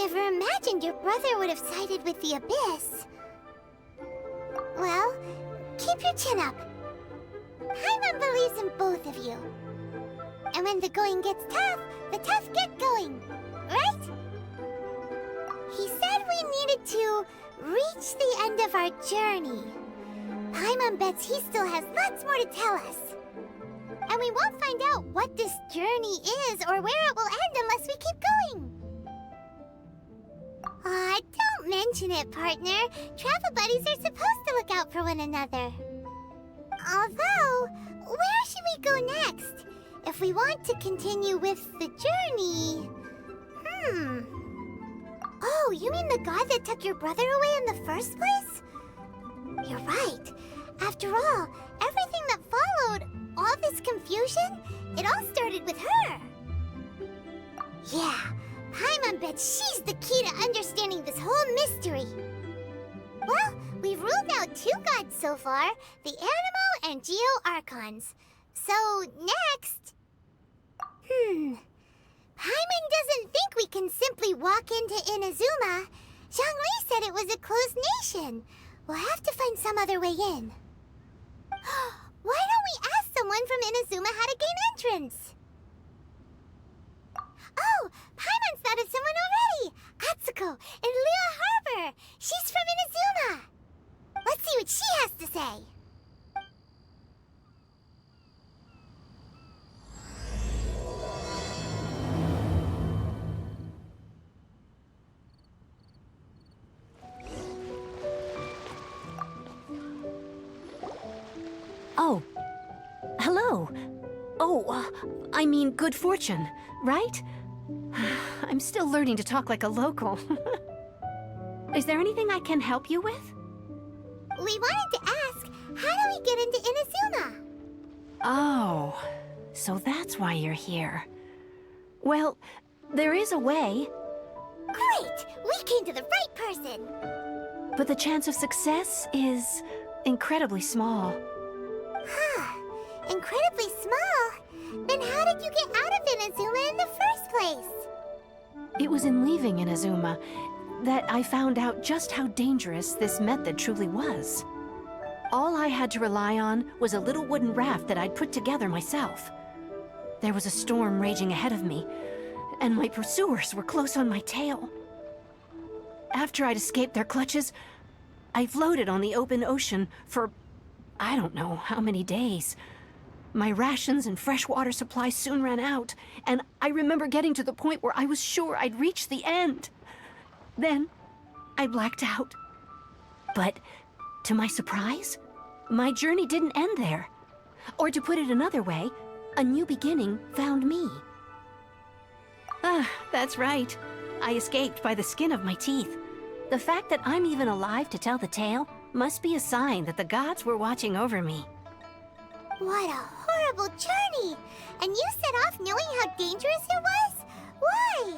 never imagined your brother would have sided with the Abyss. Well, keep your chin up. Paimon believes in both of you. And when the going gets tough, the tough get going, right? He said we needed to reach the end of our journey. Paimon bets he still has lots more to tell us. And we won't find out what this journey is or where it will end unless we keep going. Aw, don't mention it, partner. Travel buddies are supposed to look out for one another. Although, where should we go next? If we want to continue with the journey... Oh, you mean the god that took your brother away in the first place? You're right. After all, everything that followed, all this confusion, it all started with her. Yeah, Paimon bets she's the key to understanding this whole mystery. Well, we've ruled out 2 gods so far, the Animo and Geo Archons. So, next... Paimon doesn't think we can simply walk into Inazuma. Zhongli said it was a closed nation. We'll have to find some other way in. Why don't we ask someone from Inazuma how to gain entrance? Oh, Paimon's thought of someone already! Atsuko in Liyue Harbor! She's from Inazuma! Let's see what she has to say. Oh, hello. Oh, I mean good fortune, right? I'm still learning to talk like a local. Is there anything I can help you with? We wanted to ask, how do we get into Inazuma? Oh, so that's why you're here. Well, there is a way. Great! We came to the right person! But the chance of success is incredibly small. Huh. Incredibly small? Then how did you get out of Inazuma in the first place? It was in leaving Inazuma that I found out just how dangerous this method truly was. All I had to rely on was a little wooden raft that I'd put together myself. There was a storm raging ahead of me, and my pursuers were close on my tail. After I'd escaped their clutches, I floated on the open ocean for I don't know how many days. My rations and fresh water supply soon ran out, and I remember getting to the point where I was sure I'd reached the end. Then, I blacked out. But, to my surprise, my journey didn't end there. Or to put it another way, a new beginning found me. Ah, that's right. I escaped by the skin of my teeth. The fact that I'm even alive to tell the tale must be a sign that the gods were watching over me. What a horrible journey! And you set off knowing how dangerous it was? Why?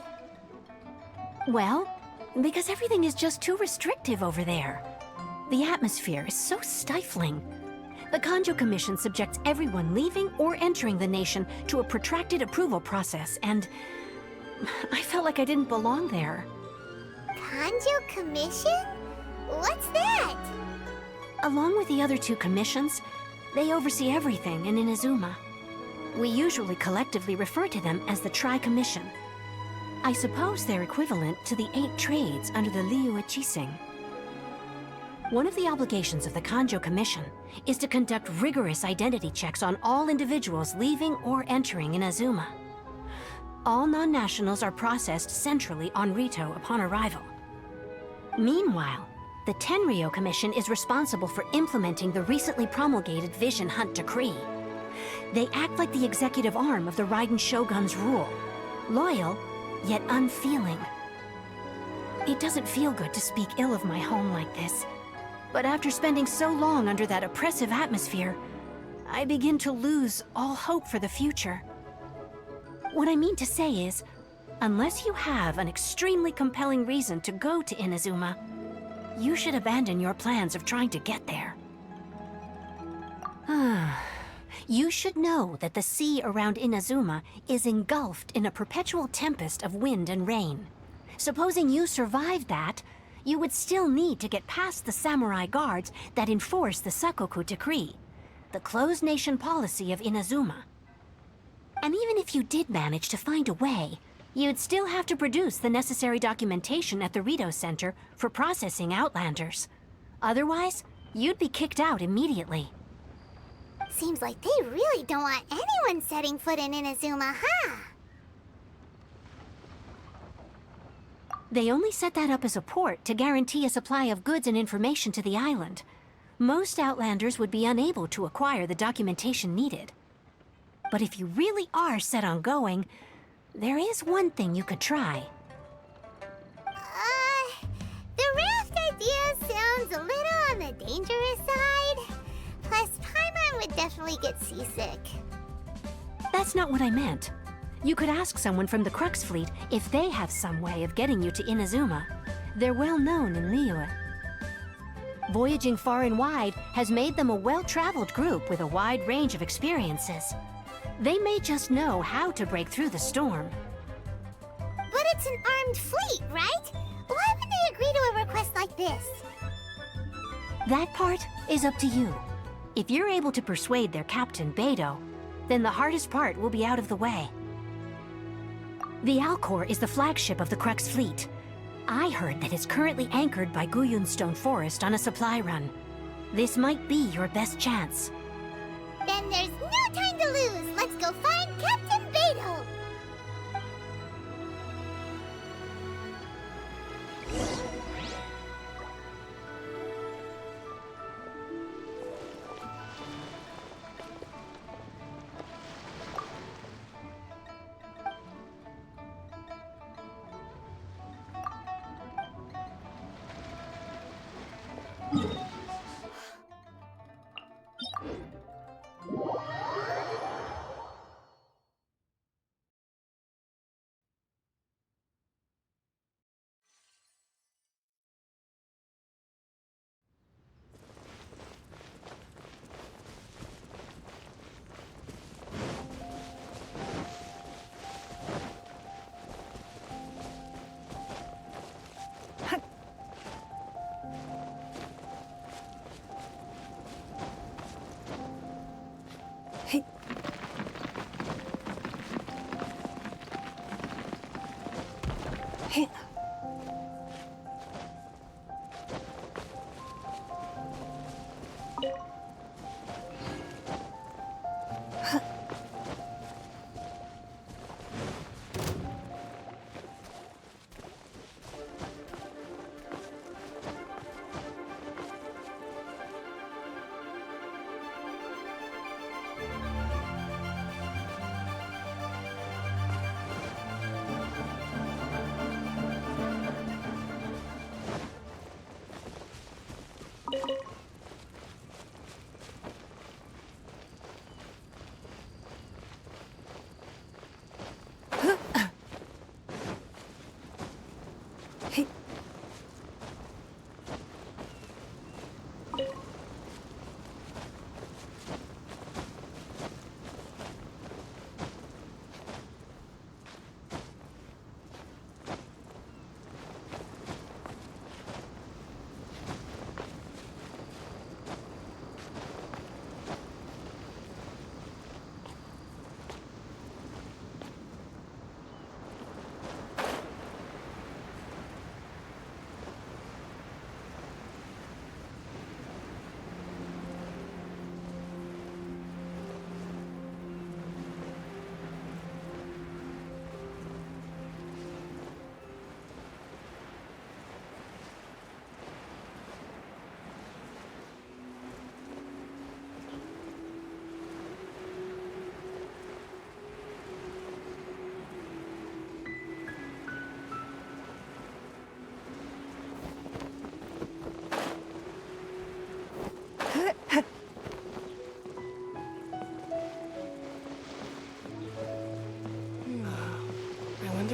Well, because everything is just too restrictive over there. The atmosphere is so stifling. The Kanjo Commission subjects everyone leaving or entering the nation to a protracted approval process, and I felt like I didn't belong there. Kanjo Commission? What's that? Along with the other 2 commissions, they oversee everything in Inazuma. We usually collectively refer to them as the Tri-Commission. I suppose they're equivalent to the 8 trades under the Liyue Chising. One of the obligations of the Kanjo Commission is to conduct rigorous identity checks on all individuals leaving or entering Inazuma. All non-nationals are processed centrally on Rito upon arrival. Meanwhile, the Tenryo Commission is responsible for implementing the recently promulgated Vision Hunt Decree. They act like the executive arm of the Raiden Shogun's rule, loyal, yet unfeeling. It doesn't feel good to speak ill of my home like this, but after spending so long under that oppressive atmosphere, I begin to lose all hope for the future. What I mean to say is, unless you have an extremely compelling reason to go to Inazuma, you should abandon your plans of trying to get there. You should know that the sea around Inazuma is engulfed in a perpetual tempest of wind and rain. Supposing you survived that, you would still need to get past the samurai guards that enforce the Sakoku Decree, the closed nation policy of Inazuma. And even if you did manage to find a way, you'd still have to produce the necessary documentation at the Rito Center for processing Outlanders. Otherwise, you'd be kicked out immediately. Seems like they really don't want anyone setting foot in Inazuma, huh? They only set that up as a port to guarantee a supply of goods and information to the island. Most Outlanders would be unable to acquire the documentation needed. But if you really are set on going, there is one thing you could try. The raft idea sounds a little on the dangerous side. Plus, Paimon would definitely get seasick. That's not what I meant. You could ask someone from the Crux Fleet if they have some way of getting you to Inazuma. They're well known in Liyue. Voyaging far and wide has made them a well-traveled group with a wide range of experiences. They may just know how to break through the storm. But it's an armed fleet, right? Why would they agree to a request like this? That part is up to you. If you're able to persuade their captain, Beidou, then the hardest part will be out of the way. The Alcor is the flagship of the Crux Fleet. I heard that it's currently anchored by Guyunstone Forest on a supply run. This might be your best chance. Then there's no time to lose. Let's go find Captain Beidou.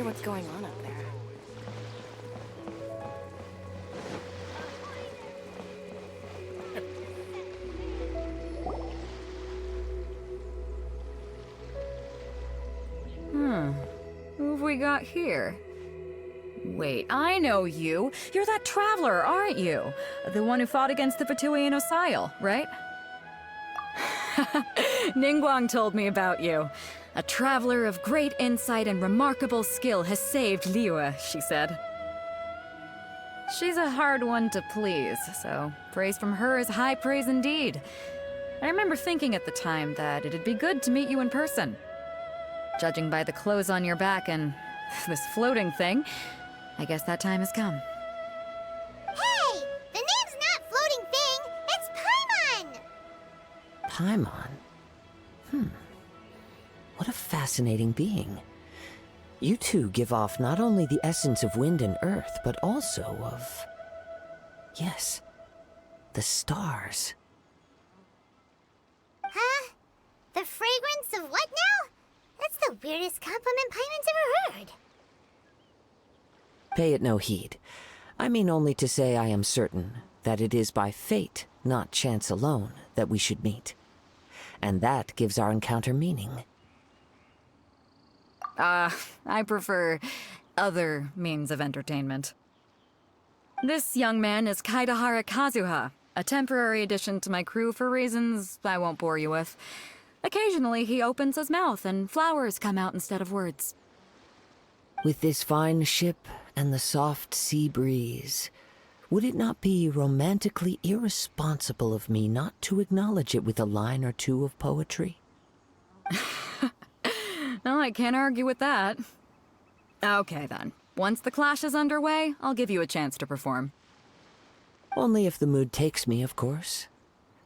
What's going on up there? Who have we got here? Wait, I know you. You're that traveler, aren't you? The one who fought against the Fatui and Osile, right? Ningguang told me about you. A traveler of great insight and remarkable skill has saved Liyue, she said. She's a hard one to please, so praise from her is high praise indeed. I remember thinking at the time that it'd be good to meet you in person. Judging by the clothes on your back and this floating thing, I guess that time has come. Hey! The name's not Floating Thing, it's Paimon! Paimon? What a fascinating being. You two give off not only the essence of wind and earth, but also of... yes, the stars. Huh? The fragrance of what now? That's the weirdest compliment Paimon's ever heard. Pay it no heed. I mean only to say I am certain that it is by fate, not chance alone, that we should meet. And that gives our encounter meaning. I prefer other means of entertainment. This young man is Kaidahara Kazuha, a temporary addition to my crew for reasons I won't bore you with. Occasionally, he opens his mouth and flowers come out instead of words. With this fine ship and the soft sea breeze, would it not be romantically irresponsible of me not to acknowledge it with a line or two of poetry? No, I can't argue with that. Okay then. Once the clash is underway, I'll give you a chance to perform. Only if the mood takes me, of course.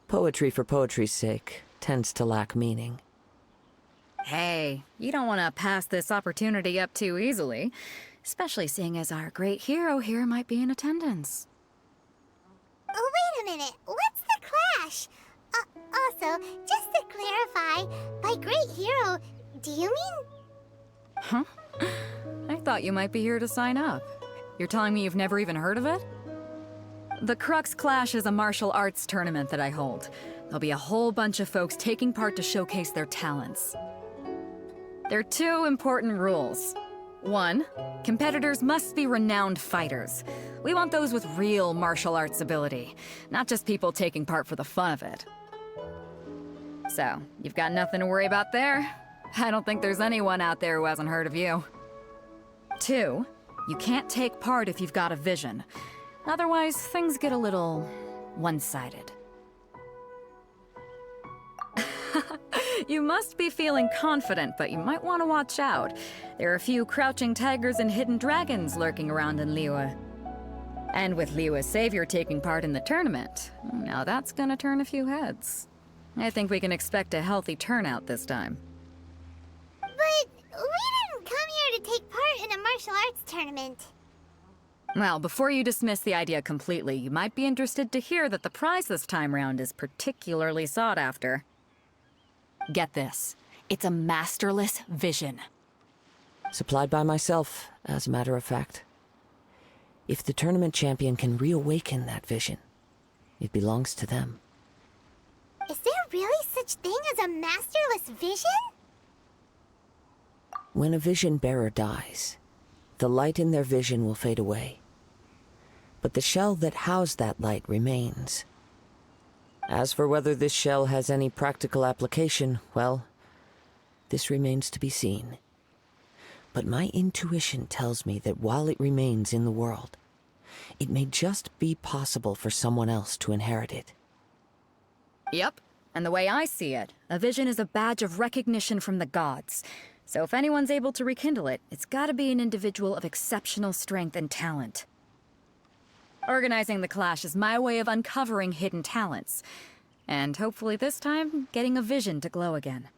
Poetry for poetry's sake tends to lack meaning. Hey, you don't want to pass this opportunity up too easily, especially seeing as our great hero here might be in attendance. Oh, wait a minute. What's the clash? Also, just to clarify, by great hero, do you mean... Huh? I thought you might be here to sign up. You're telling me you've never even heard of it? The Crux Clash is a martial arts tournament that I hold. There'll be a whole bunch of folks taking part to showcase their talents. There are 2 important rules. 1, competitors must be renowned fighters. We want those with real martial arts ability, not just people taking part for the fun of it. So, you've got nothing to worry about there. I don't think there's anyone out there who hasn't heard of you. 2, you can't take part if you've got a vision. Otherwise, things get a little one-sided. You must be feeling confident, but you might want to watch out. There are a few crouching tigers and hidden dragons lurking around in Liyue. And with Liyue's savior taking part in the tournament, now that's gonna turn a few heads. I think we can expect a healthy turnout this time. But we didn't come here to take part in a martial arts tournament. Well, before you dismiss the idea completely, you might be interested to hear that the prize this time round is particularly sought after. Get this. It's a masterless vision. Supplied by myself, as a matter of fact. If the tournament champion can reawaken that vision, it belongs to them. Is there really such thing as a masterless vision? When a vision bearer dies, the light in their vision will fade away. But the shell that housed that light remains. As for whether this shell has any practical application, well, this remains to be seen. But my intuition tells me that while it remains in the world, it may just be possible for someone else to inherit it. Yep. And the way I see it, a vision is a badge of recognition from the gods. So if anyone's able to rekindle it, it's gotta be an individual of exceptional strength and talent. Organizing the clash is my way of uncovering hidden talents. And hopefully this time, getting a vision to glow again.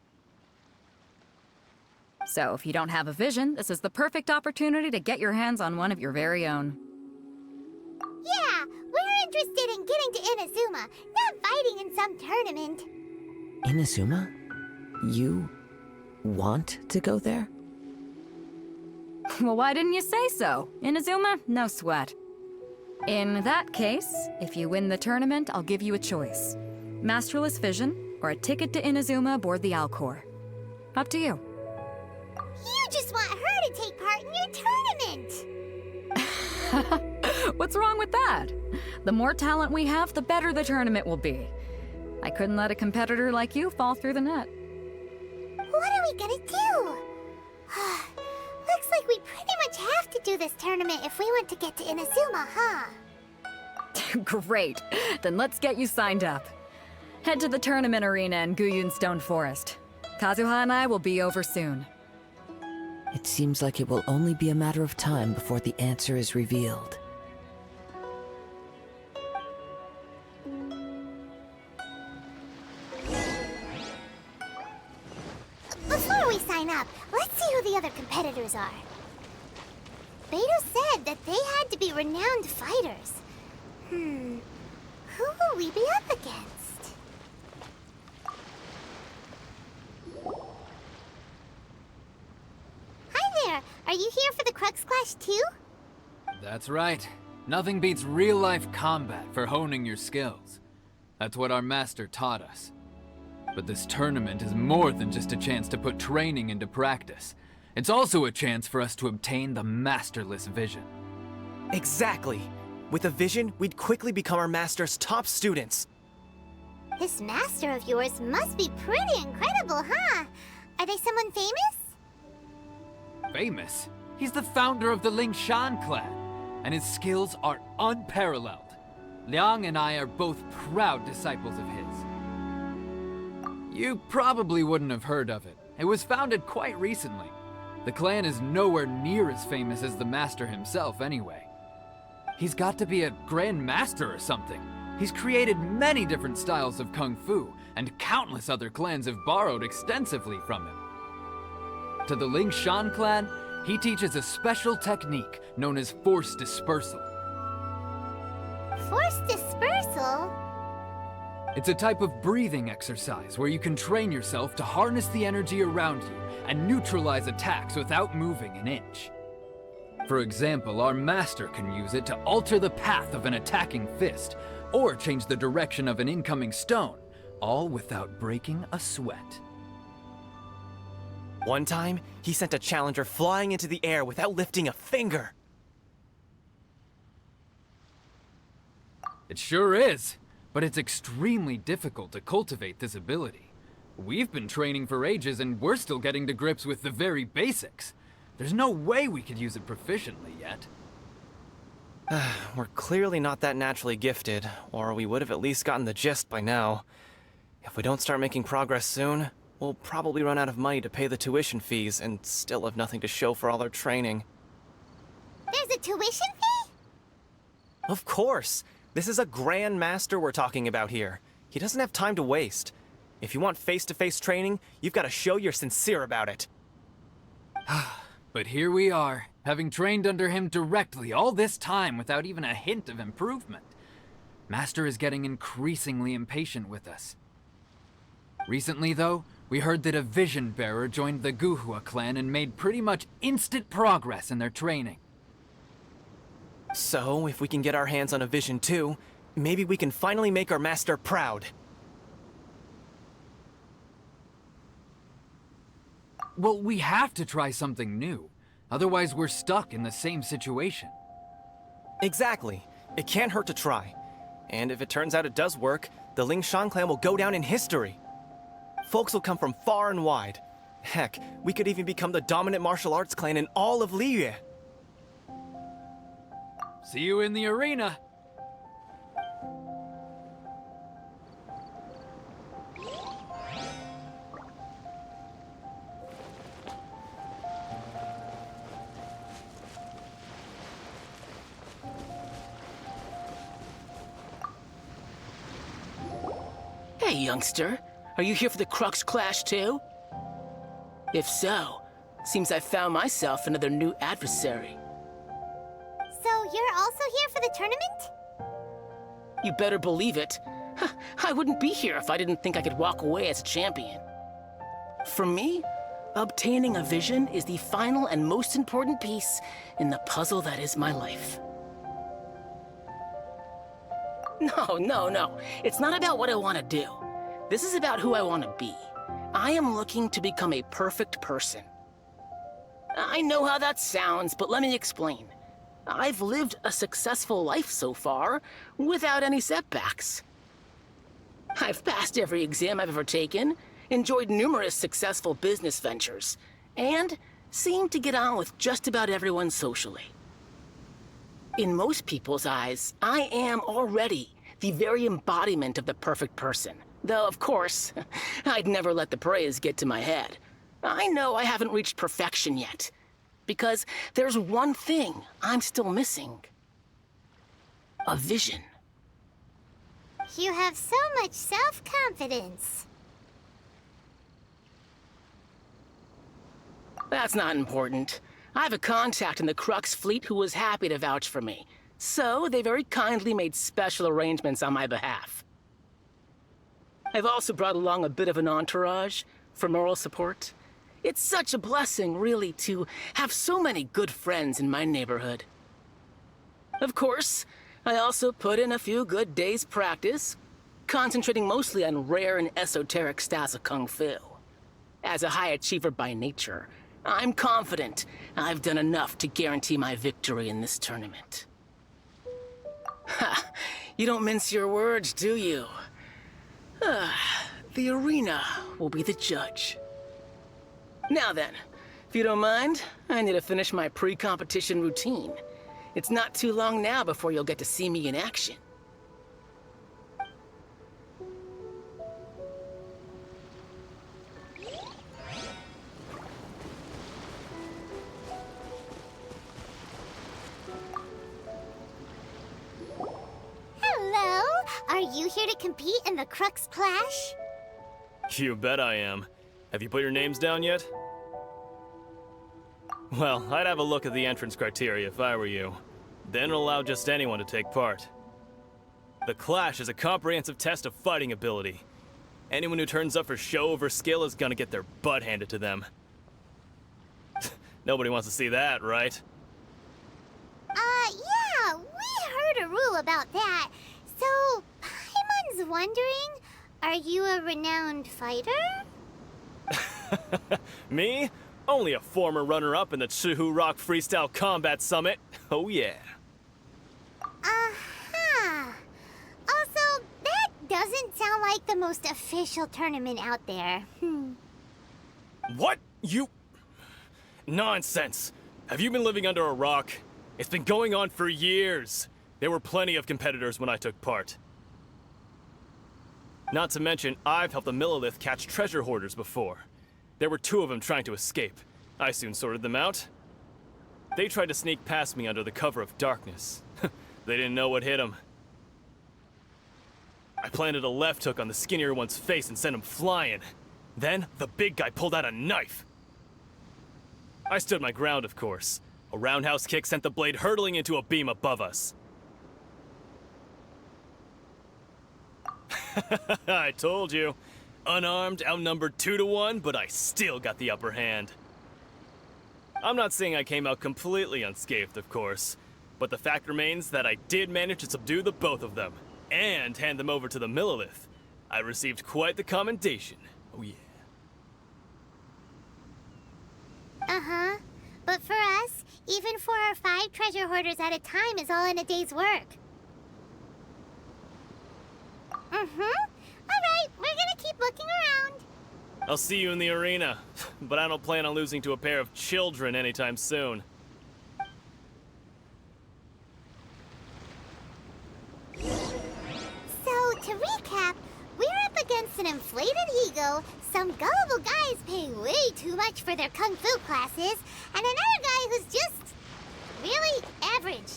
So if you don't have a vision, this is the perfect opportunity to get your hands on one of your very own. Yeah, we're interested in getting to Inazuma, not fighting in some tournament. Inazuma? You want to go there? Well, why didn't you say so? Inazuma? No sweat. In that case, if you win the tournament, I'll give you a choice. Masterless Vision, or a ticket to Inazuma aboard the Alcor. Up to you. You just want her to take part in your tournament! What's wrong with that? The more talent we have, the better the tournament will be. I couldn't let a competitor like you fall through the net. What are we gonna do? Looks like we pretty much have to do this tournament if we want to get to Inazuma, huh? Great. Then let's get you signed up. Head to the tournament arena in Guyun Stone Forest. Kazuha and I will be over soon. It seems like it will only be a matter of time before the answer is revealed. Before we sign up, let's see who the other competitors are. Beidou said that they had to be renowned fighters. Who will we be up against? Hi there! Are you here for the Crux Clash too? That's right. Nothing beats real-life combat for honing your skills. That's what our master taught us. But this tournament is more than just a chance to put training into practice. It's also a chance for us to obtain the masterless vision. Exactly. With a vision, we'd quickly become our master's top students. This master of yours must be pretty incredible, huh? Are they someone famous? Famous? He's the founder of the Lingshan clan, and his skills are unparalleled. Liang and I are both proud disciples of his. You probably wouldn't have heard of it. It was founded quite recently. The clan is nowhere near as famous as the master himself anyway. He's got to be a grand master or something. He's created many different styles of kung fu, and countless other clans have borrowed extensively from him. To the Lingshan clan, he teaches a special technique known as force dispersal. Force dispersal? It's a type of breathing exercise where you can train yourself to harness the energy around you and neutralize attacks without moving an inch. For example, our master can use it to alter the path of an attacking fist, or change the direction of an incoming stone, all without breaking a sweat. One time, he sent a challenger flying into the air without lifting a finger. It sure is, but it's extremely difficult to cultivate this ability. We've been training for ages and we're still getting to grips with the very basics. There's no way we could use it proficiently yet. We're clearly not that naturally gifted, or we would have at least gotten the gist by now. If we don't start making progress soon, we'll probably run out of money to pay the tuition fees and still have nothing to show for all our training. There's a tuition fee? Of course! This is a grand master we're talking about here. He doesn't have time to waste. If you want face-to-face training, you've got to show you're sincere about it. But here we are, having trained under him directly all this time without even a hint of improvement. Master is getting increasingly impatient with us. Recently, though, we heard that a vision bearer joined the Guhua clan and made pretty much instant progress in their training. So, if we can get our hands on a vision too, maybe we can finally make our master proud. Well, we have to try something new. Otherwise, we're stuck in the same situation. Exactly. It can't hurt to try. And if it turns out it does work, the Lingshan clan will go down in history. Folks will come from far and wide. Heck, we could even become the dominant martial arts clan in all of Liyue. See you in the arena! Hey, youngster. Are you here for the Crux Clash too? If so, seems I found myself another new adversary. So you're also here for the tournament? You better believe it. I wouldn't be here if I didn't think I could walk away as a champion. For me, obtaining a vision is the final and most important piece in the puzzle that is my life. No. It's not about what I want to do. This is about who I want to be. I am looking to become a perfect person. I know how that sounds, but let me explain. I've lived a successful life so far, without any setbacks. I've passed every exam I've ever taken, enjoyed numerous successful business ventures, and seem to get on with just about everyone socially. In most people's eyes, I am already the very embodiment of the perfect person. Though, of course, I'd never let the praise get to my head. I know I haven't reached perfection yet, because there's one thing I'm still missing. A vision. You have so much self-confidence. That's not important. I have a contact in the Crux fleet who was happy to vouch for me, so they very kindly made special arrangements on my behalf. I've also brought along a bit of an entourage for moral support. It's such a blessing, really, to have so many good friends in my neighborhood. Of course, I also put in a few good days' practice, concentrating mostly on rare and esoteric styles of Kung Fu. As a high achiever by nature, I'm confident I've done enough to guarantee my victory in this tournament. Ha! You don't mince your words, do you? The arena will be the judge. Now then, if you don't mind, I need to finish my pre-competition routine. It's not too long now before you'll get to see me in action. Hello! Are you here to compete in the Crux Clash? You bet I am. Have you put your names down yet? Well, I'd have a look at the entrance criteria if I were you. Then it'll allow just anyone to take part. The Clash is a comprehensive test of fighting ability. Anyone who turns up for show over skill is gonna get their butt handed to them. Nobody wants to see that, right? Yeah, we heard a rule about that. So, Paimon's wondering, are you a renowned fighter? Me? Only a former runner-up in the Ch.2 Rock Freestyle Combat Summit. Oh yeah. Uh-huh. Also, that doesn't sound like the most official tournament out there. What? You... Nonsense. Have you been living under a rock? It's been going on for years. There were plenty of competitors when I took part. Not to mention, I've helped the Millilith catch treasure hoarders before. There were 2 of them trying to escape. I soon sorted them out. They tried to sneak past me under the cover of darkness. They didn't know what hit them. I planted a left hook on the skinnier one's face and sent him flying. Then, the big guy pulled out a knife. I stood my ground, of course. A roundhouse kick sent the blade hurtling into a beam above us. I told you. Unarmed, outnumbered 2-1, but I still got the upper hand. I'm not saying I came out completely unscathed, of course, but the fact remains that I did manage to subdue the both of them, and hand them over to the Millilith. I received quite the commendation. Oh yeah. Uh-huh. But for us, even 4 or 5 treasure hoarders at a time is all in a day's work. Alright, we're gonna keep looking around. I'll see you in the arena, but I don't plan on losing to a pair of children anytime soon. So, to recap, we're up against an inflated ego, some gullible guys paying way too much for their kung fu classes, and another guy who's just really average.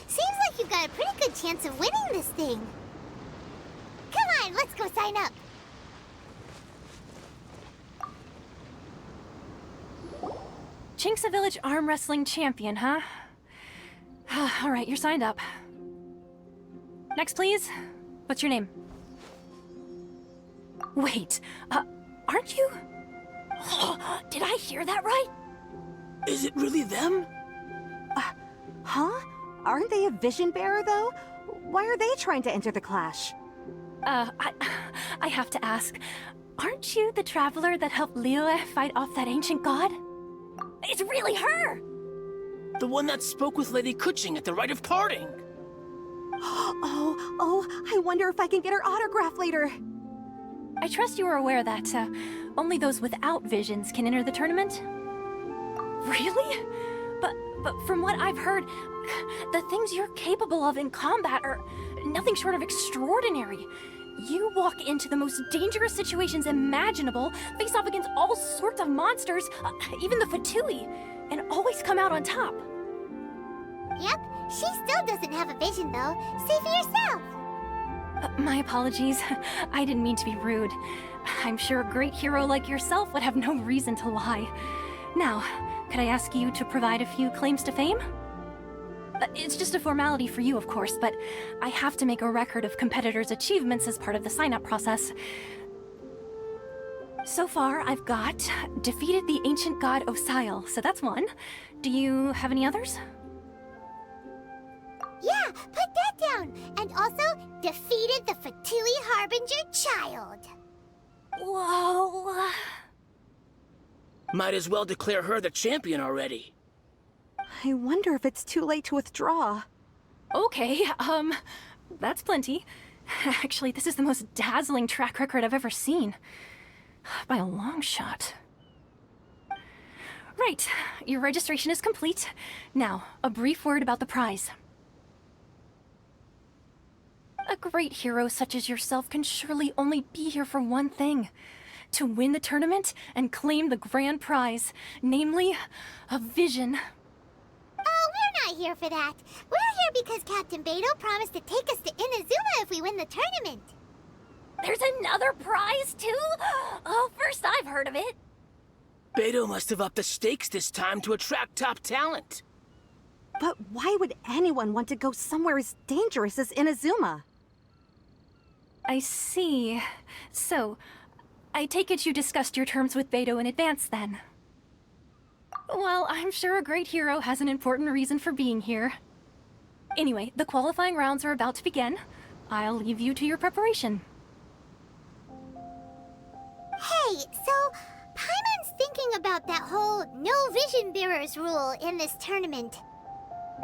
Seems like you've got a pretty good chance of winning this thing. Come on, let's go sign up. Chinksa Village arm wrestling champion, huh? All right, you're signed up. Next, please. What's your name? Wait, aren't you? Did I hear that right? Is it really them? Huh? Aren't they a vision bearer, though? Why are they trying to enter the Clash? I have to ask, aren't you the traveler that helped Liyue fight off that ancient god? It's really her! The one that spoke with Lady Kuching at the rite of parting. Oh, I wonder if I can get her autograph later. I trust you are aware that only those without visions can enter the tournament? Really? But from what I've heard, the things you're capable of in combat are nothing short of extraordinary. You walk into the most dangerous situations imaginable, face off against all sorts of monsters, even the Fatui, and always come out on top. Yep, she still doesn't have a vision though. See for yourself. My apologies. I didn't mean to be rude. I'm sure a great hero like yourself would have no reason to lie. Now, could I ask you to provide a few claims to fame? It's just a formality for you, of course, but I have to make a record of competitors' achievements as part of the sign-up process. So far, I've got defeated the ancient god Osile, so that's one. Do you have any others? Yeah, put that down. And also, defeated the Fatui Harbinger child. Whoa. Might as well declare her the champion already. I wonder if it's too late to withdraw. Okay, that's plenty. Actually, this is the most dazzling track record I've ever seen. By a long shot. Right, your registration is complete. Now, a brief word about the prize. A great hero such as yourself can surely only be here for one thing. To win the tournament and claim the grand prize, namely, a vision. Oh, we're not here for that. We're here because Captain Beto promised to take us to Inazuma if we win the tournament. There's another prize, too? Oh, first I've heard of it. Beto must have upped the stakes this time to attract top talent. But why would anyone want to go somewhere as dangerous as Inazuma? I see. So, I take it you discussed your terms with Beto in advance, then? Well, I'm sure a great hero has an important reason for being here. Anyway, the qualifying rounds are about to begin. I'll leave you to your preparation. Hey, so Paimon's thinking about that whole no vision bearers rule in this tournament.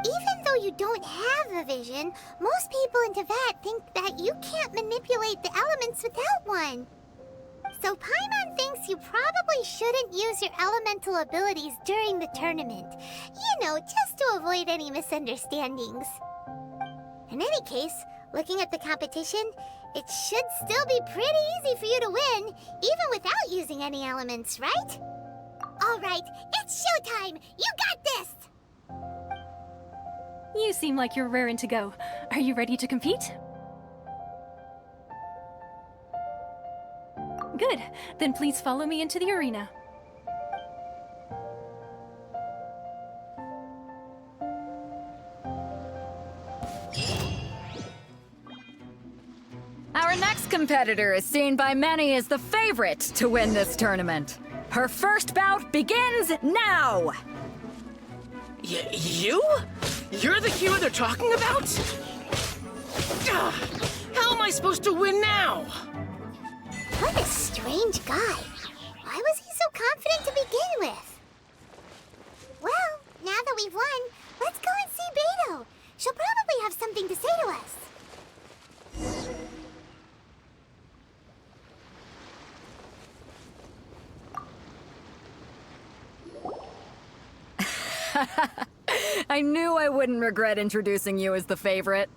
Even though you don't have a vision, most people in Teyvat think that you can't manipulate the elements without one. So Paimon thinks you probably shouldn't use your elemental abilities during the tournament. You know, just to avoid any misunderstandings. In any case, looking at the competition, it should still be pretty easy for you to win, even without using any elements, right? Alright, it's showtime! You got this! You seem like you're raring to go. Are you ready to compete? Good. Then please follow me into the arena. Our next competitor is seen by many as the favorite to win this tournament. Her first bout begins now! You? You're the hero they're talking about? How am I supposed to win now? What a strange guy. Why was he so confident to begin with? Well, now that we've won, let's go and see Beto. She'll probably have something to say to us. I knew I wouldn't regret introducing you as the favorite.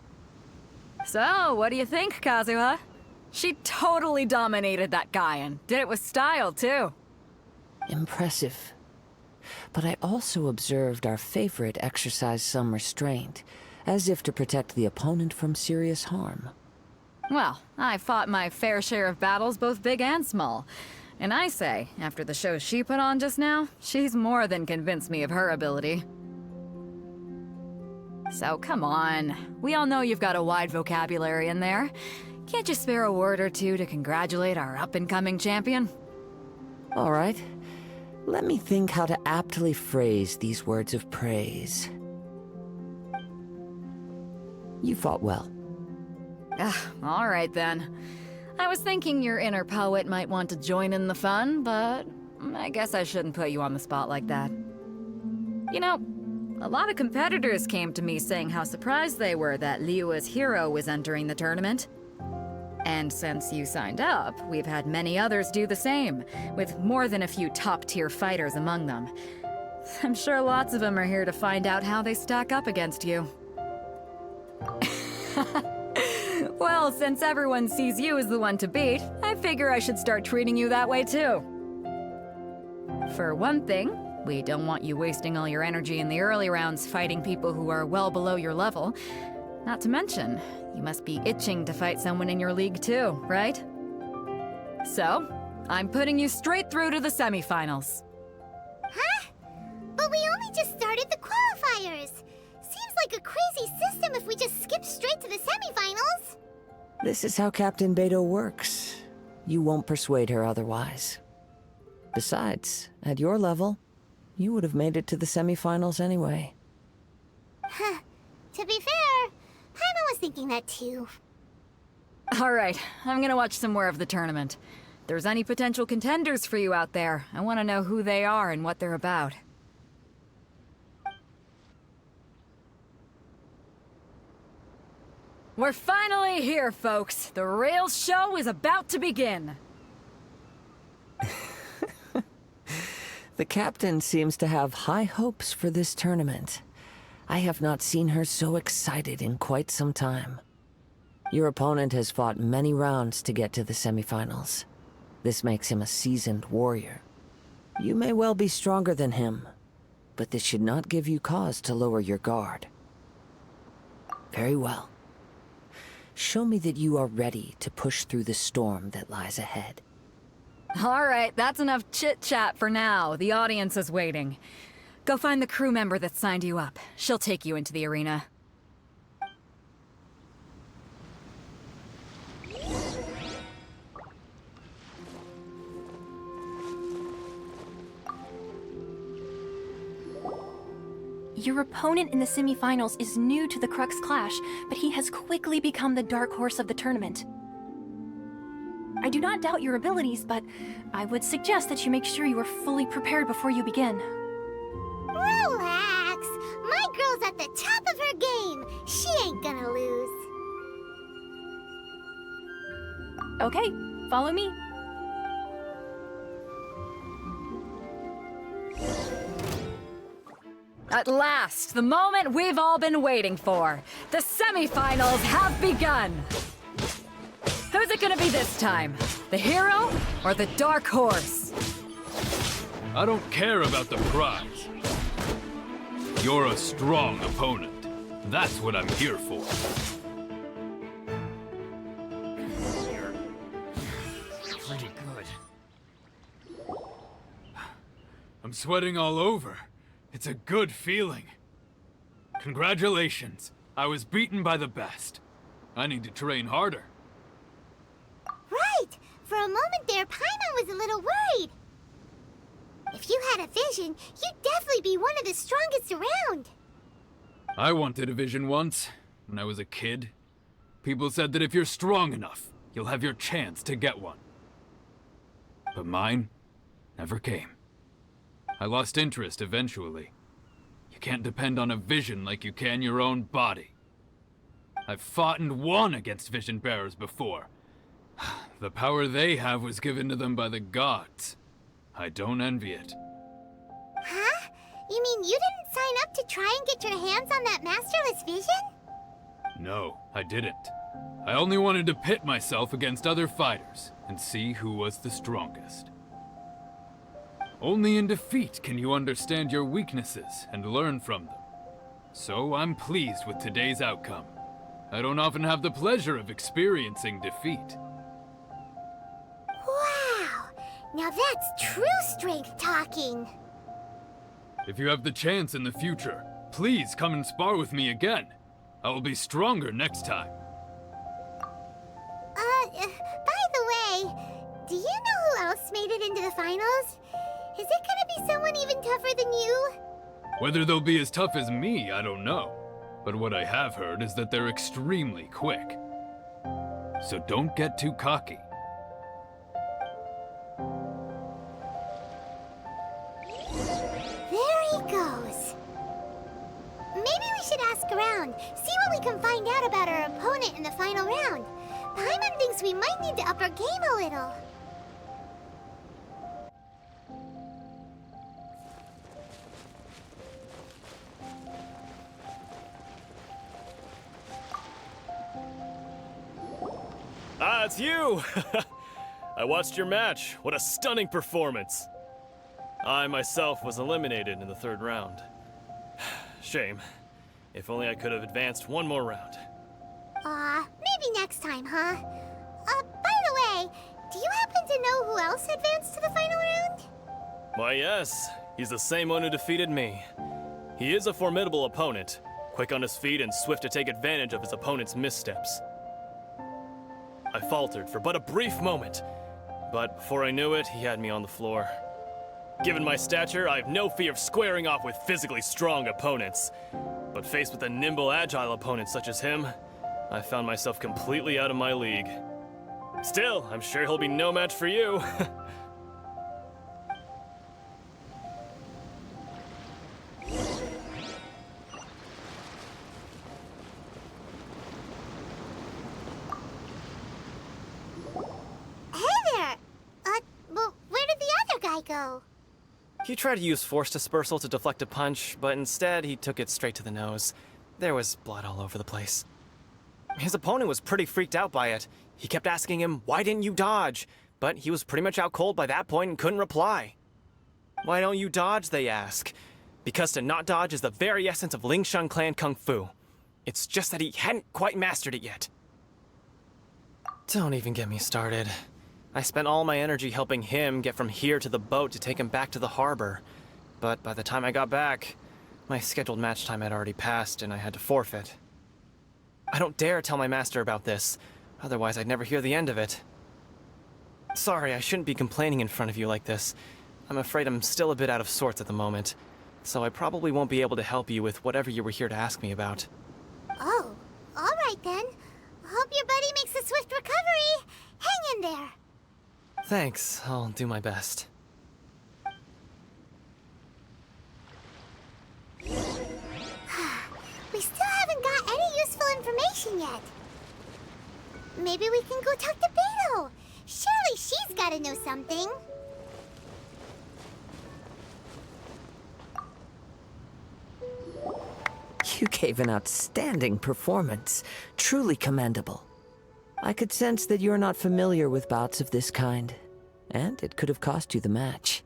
So, what do you think, Kazuha? She totally dominated that guy and did it with style, too. Impressive. But I also observed our favorite exercise some restraint, as if to protect the opponent from serious harm. Well, I fought my fair share of battles, both big and small. And I say, after the show she put on just now, she's more than convinced me of her ability. So come on. We all know you've got a wide vocabulary in there. Can't you spare a word or two to congratulate our up-and-coming champion? All right. Let me think how to aptly phrase these words of praise. You fought well. All right then. I was thinking your inner poet might want to join in the fun, but I guess I shouldn't put you on the spot like that. You know, A lot of competitors came to me saying how surprised they were that Liyue's hero was entering the tournament. And since you signed up, we've had many others do the same, with more than a few top-tier fighters among them. I'm sure lots of them are here to find out how they stack up against you. Well, since everyone sees you as the one to beat, I figure I should start treating you that way too. For one thing, we don't want you wasting all your energy in the early rounds fighting people who are well below your level. Not to mention, you must be itching to fight someone in your league too, right? So, I'm putting you straight through to the semifinals. Huh? But we only just started the qualifiers. Seems like a crazy system if we just skip straight to the semifinals. This is how Captain Beto works. You won't persuade her otherwise. Besides, at your level, you would have made it to the semifinals anyway. Huh. To be fair, Paimon was thinking that too. Alright, I'm gonna watch some more of the tournament. If there's any potential contenders for you out there, I want to know who they are and what they're about. We're finally here, folks. The real show is about to begin. The captain seems to have high hopes for this tournament. I have not seen her so excited in quite some time. Your opponent has fought many rounds to get to the semifinals. This makes him a seasoned warrior. You may well be stronger than him, but this should not give you cause to lower your guard. Very well. Show me that you are ready to push through the storm that lies ahead. Alright, that's enough chit-chat for now. The audience is waiting. Go find the crew member that signed you up. She'll take you into the arena. Your opponent in the semifinals is new to the Crux Clash, but he has quickly become the dark horse of the tournament. I do not doubt your abilities, but I would suggest that you make sure you are fully prepared before you begin. Relax! My girl's at the top of her game. She ain't gonna lose. Okay, follow me. At last, the moment we've all been waiting for. The semifinals have begun. Who's it gonna be this time? The hero or the dark horse? I don't care about the prize. You're a strong opponent. That's what I'm here for. Pretty good. I'm sweating all over. It's a good feeling. Congratulations. I was beaten by the best. I need to train harder. Right! For a moment there, Paimon was a little worried. If you had a vision, you'd definitely be one of the strongest around. I wanted a vision once, when I was a kid. People said that if you're strong enough, you'll have your chance to get one. But mine never came. I lost interest eventually. You can't depend on a vision like you can your own body. I've fought and won against vision bearers before. The power they have was given to them by the gods. I don't envy it. Huh? You mean you didn't sign up to try and get your hands on that masterless vision? No, I didn't. I only wanted to pit myself against other fighters and see who was the strongest. Only in defeat can you understand your weaknesses and learn from them. So I'm pleased with today's outcome. I don't often have the pleasure of experiencing defeat. Wow! Now that's true strength talking. If you have the chance in the future, please come and spar with me again. I will be stronger next time. By the way, do you know who else made it into the finals? Is it gonna be someone even tougher than you? Whether they'll be as tough as me, I don't know. But what I have heard is that they're extremely quick. So don't get too cocky. There he goes. should ask around, see what we can find out about our opponent in the final round. Paimon thinks we might need to up our game a little. Ah, it's you! I watched your match. What a stunning performance. I myself was eliminated in the third round. Shame. If only I could have advanced one more round. Maybe next time, huh? By the way, do you happen to know who else advanced to the final round? Why, yes. He's the same one who defeated me. He is a formidable opponent, quick on his feet and swift to take advantage of his opponent's missteps. I faltered for but a brief moment, but before I knew it, he had me on the floor. Given my stature, I have no fear of squaring off with physically strong opponents. But faced with a nimble, agile opponent such as him, I found myself completely out of my league. Still, I'm sure he'll be no match for you. Go. He tried to use force dispersal to deflect a punch, but instead he took it straight to the nose. There was blood all over the place. His opponent was pretty freaked out by it. He kept asking him, "Why didn't you dodge?" But he was pretty much out cold by that point and couldn't reply. "Why don't you dodge?" they ask. Because to not dodge is the very essence of Lingshan clan kung fu. It's just that he hadn't quite mastered it yet. Don't even get me started. I spent all my energy helping him get from here to the boat to take him back to the harbor. But by the time I got back, my scheduled match time had already passed and I had to forfeit. I don't dare tell my master about this, otherwise I'd never hear the end of it. Sorry, I shouldn't be complaining in front of you like this. I'm afraid I'm still a bit out of sorts at the moment, so I probably won't be able to help you with whatever you were here to ask me about. Oh, alright then. Hope your buddy makes a swift recovery. Hang in there. Thanks, I'll do my best. We still haven't got any useful information yet. Maybe we can go talk to Beto. Surely she's gotta know something. You gave an outstanding performance. Truly commendable. I could sense that you're not familiar with bouts of this kind, and it could have cost you the match.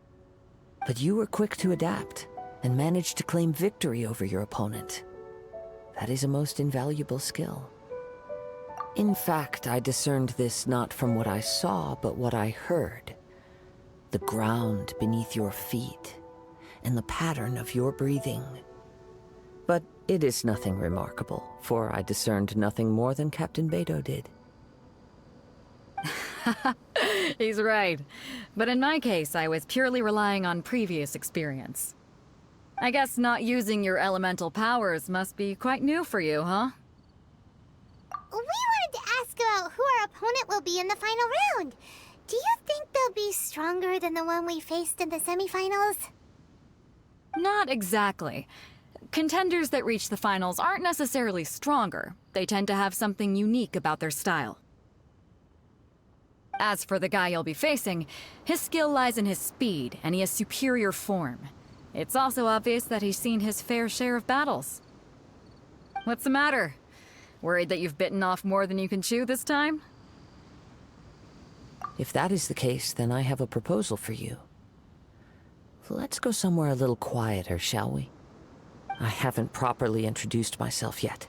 But you were quick to adapt, and managed to claim victory over your opponent. That is a most invaluable skill. In fact, I discerned this not from what I saw, but what I heard. The ground beneath your feet, and the pattern of your breathing. But it is nothing remarkable, for I discerned nothing more than Captain Beto did. He's right. But in my case, I was purely relying on previous experience. I guess not using your elemental powers must be quite new for you, huh? We wanted to ask about who our opponent will be in the final round. Do you think they'll be stronger than the one we faced in the semifinals? Not exactly. Contenders that reach the finals aren't necessarily stronger. They tend to have something unique about their style. As for the guy you'll be facing, his skill lies in his speed, and he has superior form. It's also obvious that he's seen his fair share of battles. What's the matter? Worried that you've bitten off more than you can chew this time? If that is the case, then I have a proposal for you. Let's go somewhere a little quieter, shall we? I haven't properly introduced myself yet.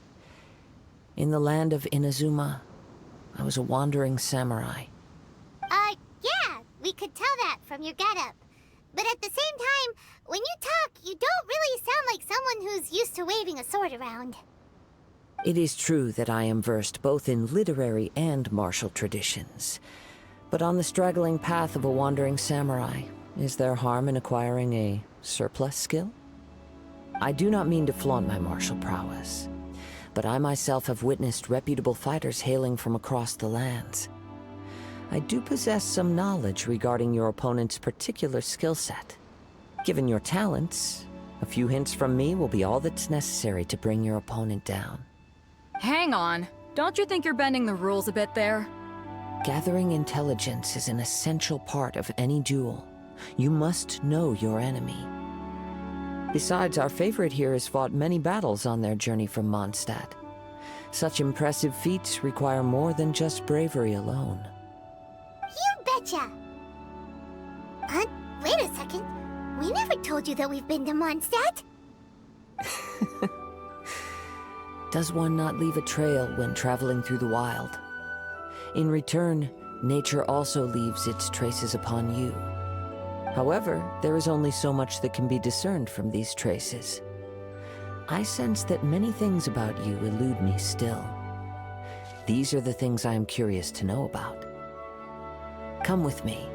In the land of Inazuma, I was a wandering samurai. Yeah, we could tell that from your getup. But at the same time, when you talk, you don't really sound like someone who's used to waving a sword around. It is true that I am versed both in literary and martial traditions. But on the straggling path of a wandering samurai, is there harm in acquiring a surplus skill? I do not mean to flaunt my martial prowess, but I myself have witnessed reputable fighters hailing from across the lands. I do possess some knowledge regarding your opponent's particular skill set. Given your talents, A few hints from me will be all that's necessary to bring your opponent down. Hang on. Don't you think you're bending the rules a bit there? Gathering intelligence is an essential part of any duel. You must know your enemy. Besides, our favorite here has fought many battles on their journey from Mondstadt. Such impressive feats require more than just bravery alone. You betcha! Wait a second. We never told you that we've been to Mondstadt. Does one not leave a trail when traveling through the wild? In return, nature also leaves its traces upon you. However, there is only so much that can be discerned from these traces. I sense that many things about you elude me still. These are the things I am curious to know about. Come with me.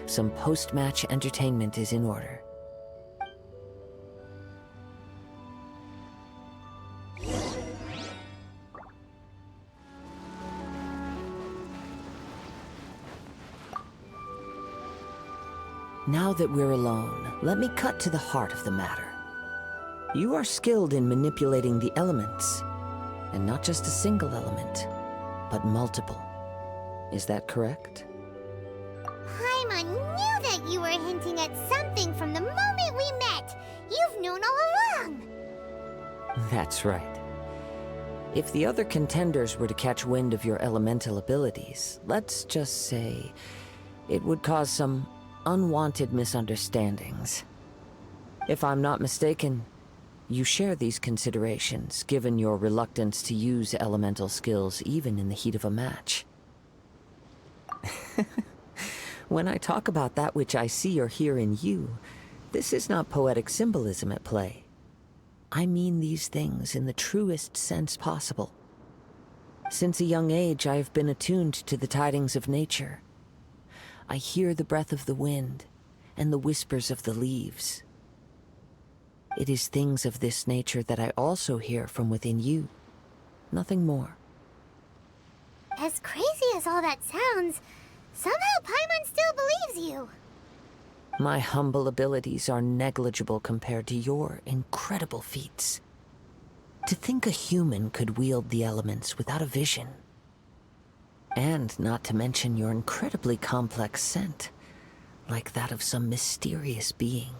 Some post-match entertainment is in order. Now that we're alone, let me cut to the heart of the matter. You are skilled in manipulating the elements, and not just a single element, but multiple. Is that correct? Paimon knew that you were hinting at something from the moment we met. You've known all along. That's right. If the other contenders were to catch wind of your elemental abilities, let's just say it would cause some unwanted misunderstandings. If I'm not mistaken, you share these considerations, given your reluctance to use elemental skills even in the heat of a match. When I talk about that which I see or hear in you, this is not poetic symbolism at play. I mean these things in the truest sense possible. Since a young age, I have been attuned to the tidings of nature. I hear the breath of the wind and the whispers of the leaves. It is things of this nature that I also hear from within you. Nothing more. As crazy as all that sounds, somehow Paimon still believes you. My humble abilities are negligible compared to your incredible feats. To think a human could wield the elements without a vision. And not to mention your incredibly complex scent, like that of some mysterious being.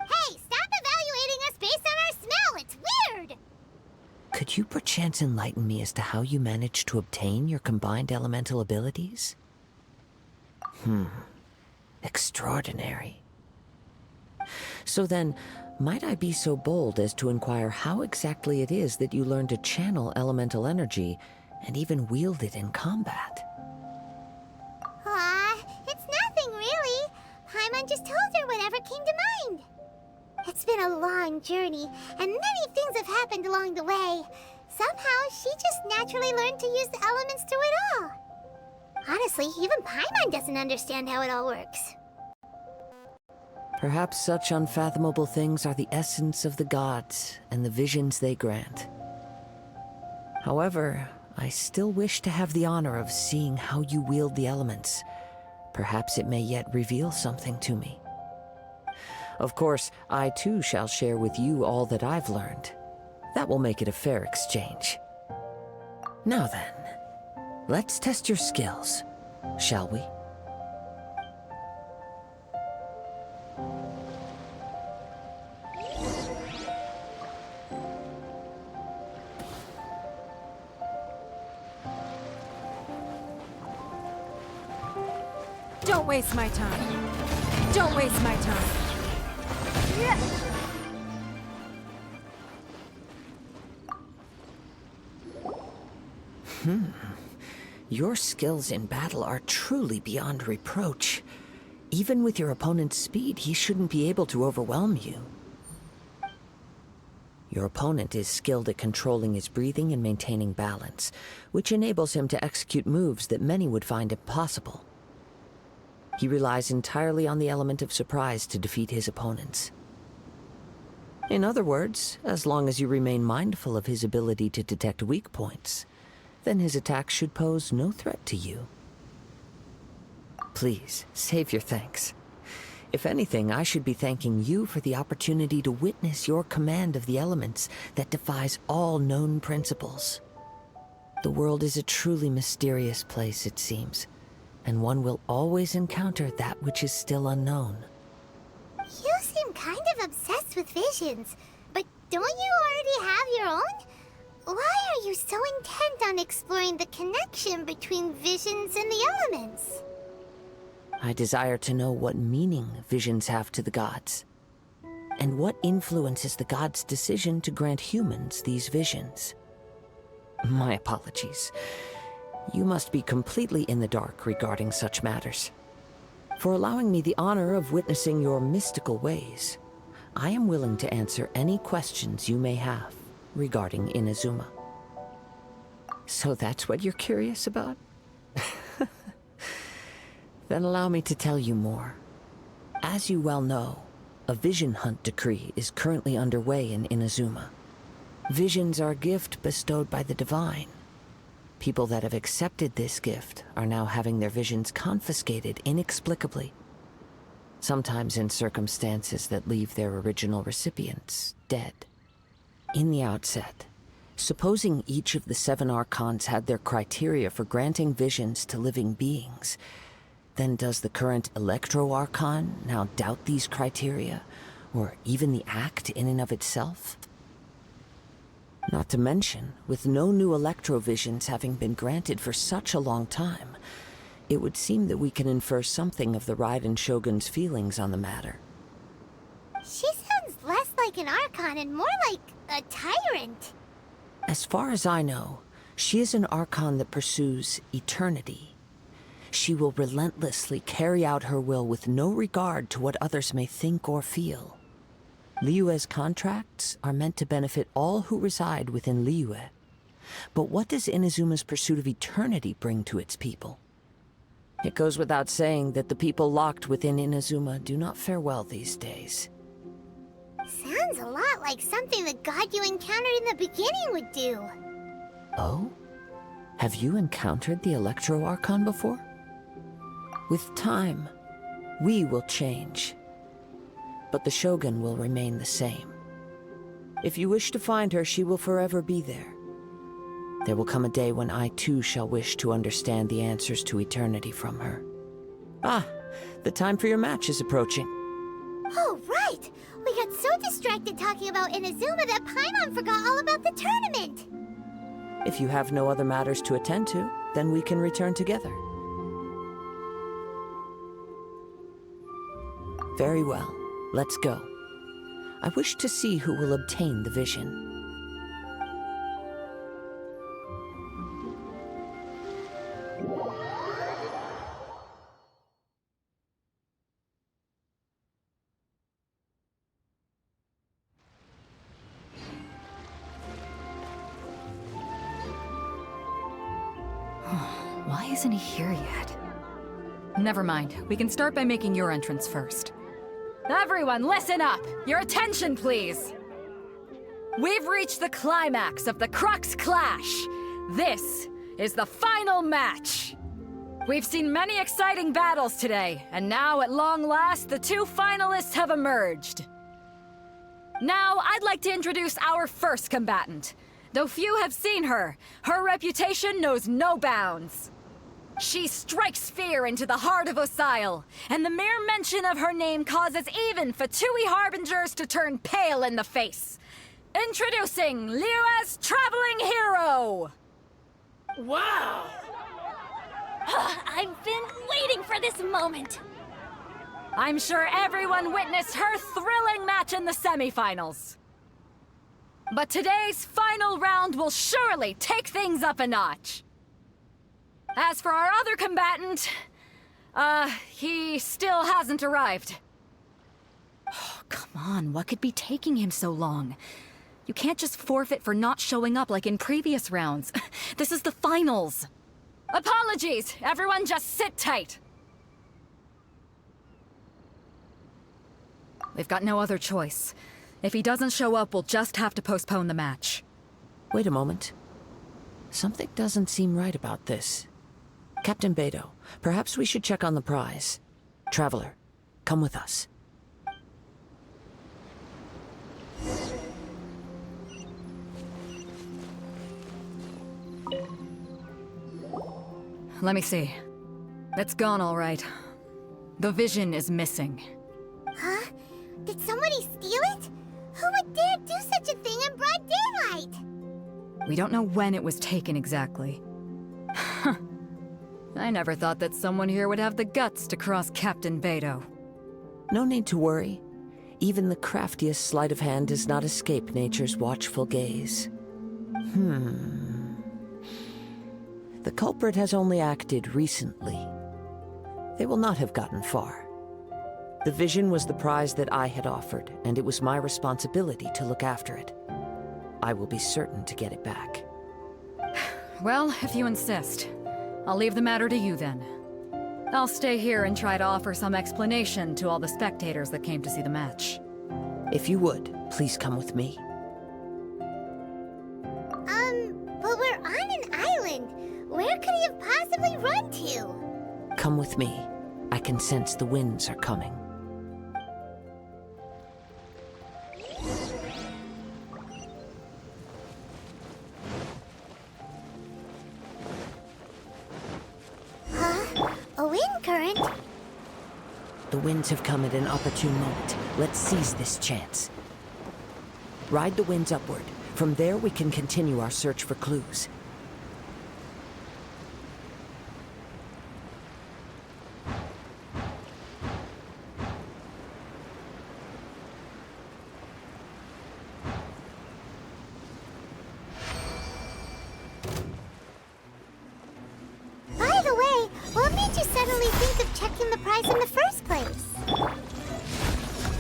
Hey, stop evaluating us based on our smell! It's weird! Could you perchance enlighten me as to how you managed to obtain your combined elemental abilities? Extraordinary. So then, might I be so bold as to inquire how exactly it is that you learned to channel elemental energy and even wield it in combat? It's nothing really. Paimon just told her whatever came to mind. It's been a long journey, and many things have happened along the way. Somehow, she just naturally learned to use the elements through it all. Honestly, even Paimon doesn't understand how it all works. Perhaps such unfathomable things are the essence of the gods and the visions they grant. However, I still wish to have the honor of seeing how you wield the elements. Perhaps it may yet reveal something to me. Of course, I too shall share with you all that I've learned. That will make it a fair exchange. Now then, let's test your skills, shall we? Don't waste my time. Don't waste my time. Your skills in battle are truly beyond reproach. Even with your opponent's speed, he shouldn't be able to overwhelm you. Your opponent is skilled at controlling his breathing and maintaining balance, which enables him to execute moves that many would find impossible. He relies entirely on the element of surprise to defeat his opponents. In other words, as long as you remain mindful of his ability to detect weak points, then his attacks should pose no threat to you. Please, save your thanks. If anything, I should be thanking you for the opportunity to witness your command of the elements that defies all known principles. The world is a truly mysterious place, it seems, and one will always encounter that which is still unknown. You seem kind of obsessed with visions, but don't you already have your own? Why are you so intent on exploring the connection between visions and the elements? I desire to know what meaning visions have to the gods, and what influences the gods' decision to grant humans these visions. My apologies. You must be completely in the dark regarding such matters. For allowing me the honor of witnessing your mystical ways, I am willing to answer any questions you may have regarding Inazuma. So that's what you're curious about? Then allow me to tell you more. As you well know, a vision hunt decree is currently underway in Inazuma. Visions are a gift bestowed by the divine. People that have accepted this gift are now having their visions confiscated inexplicably, sometimes in circumstances that leave their original recipients dead. In the outset, supposing each of the 7 Archons had their criteria for granting visions to living beings, then does the current Electro-Archon now doubt these criteria, or even the act in and of itself? Not to mention, with no new Electro-Visions having been granted for such a long time, it would seem that we can infer something of the Raiden Shogun's feelings on the matter. She sounds less like an Archon and more like a tyrant. As far as I know, she is an Archon that pursues eternity. She will relentlessly carry out her will with no regard to what others may think or feel. Liyue's contracts are meant to benefit all who reside within Liyue. But what does Inazuma's pursuit of eternity bring to its people? It goes without saying that the people locked within Inazuma do not fare well these days. Sounds a lot like something the god you encountered in the beginning would do. Oh? Have you encountered the Electro-Archon before? With time, we will change. But the Shogun will remain the same. If you wish to find her, she will forever be there. There will come a day when I too shall wish to understand the answers to eternity from her. Ah, the time for your match is approaching. Oh, right! We got so distracted talking about Inazuma that Paimon forgot all about the tournament! If you have no other matters to attend to, then we can return together. Very well. Let's go. I wish to see who will obtain the vision. Why isn't he here yet? Never mind. We can start by making your entrance first. Everyone, listen up! Your attention, please! We've reached the climax of the Crux Clash! This is the final match! We've seen many exciting battles today, and now, at long last, the 2 finalists have emerged. Now, I'd like to introduce our first combatant. Though few have seen her, her reputation knows no bounds. She strikes fear into the heart of Osile, and the mere mention of her name causes even Fatui Harbingers to turn pale in the face. Introducing Liyue's traveling hero! Wow! I've been waiting for this moment! I'm sure everyone witnessed her thrilling match in the semifinals. But today's final round will surely take things up a notch. As for our other combatant, he still hasn't arrived. Oh, come on, what could be taking him so long? You can't just forfeit for not showing up like in previous rounds. This is the finals. Apologies, everyone just sit tight. We've got no other choice. If he doesn't show up, we'll just have to postpone the match. Wait a moment. Something doesn't seem right about this. Captain Beidou, perhaps we should check on the prize. Traveler, Come with us. Let me see. It's gone all right. The vision is missing. Huh? Did somebody steal it? Who would dare do such a thing in broad daylight? We don't know when it was taken exactly. I never thought that someone here would have the guts to cross Captain Beto. No need to worry. Even the craftiest sleight of hand does not escape nature's watchful gaze. The culprit has only acted recently. They will not have gotten far. The vision was the prize that I had offered, and it was my responsibility to look after it. I will be certain to get it back. Well, if you insist. I'll leave the matter to you then. I'll stay here and try to offer some explanation to all the spectators that came to see the match. If you would, please come with me. But we're on an island. Where could he have possibly run to? Come with me. I can sense the winds are coming. Huh? A wind current? The winds have come at an opportune moment. Let's seize this chance. Ride the winds upward. From there, we can continue our search for clues. By the way, what made you suddenly think of checking the prize in the first place?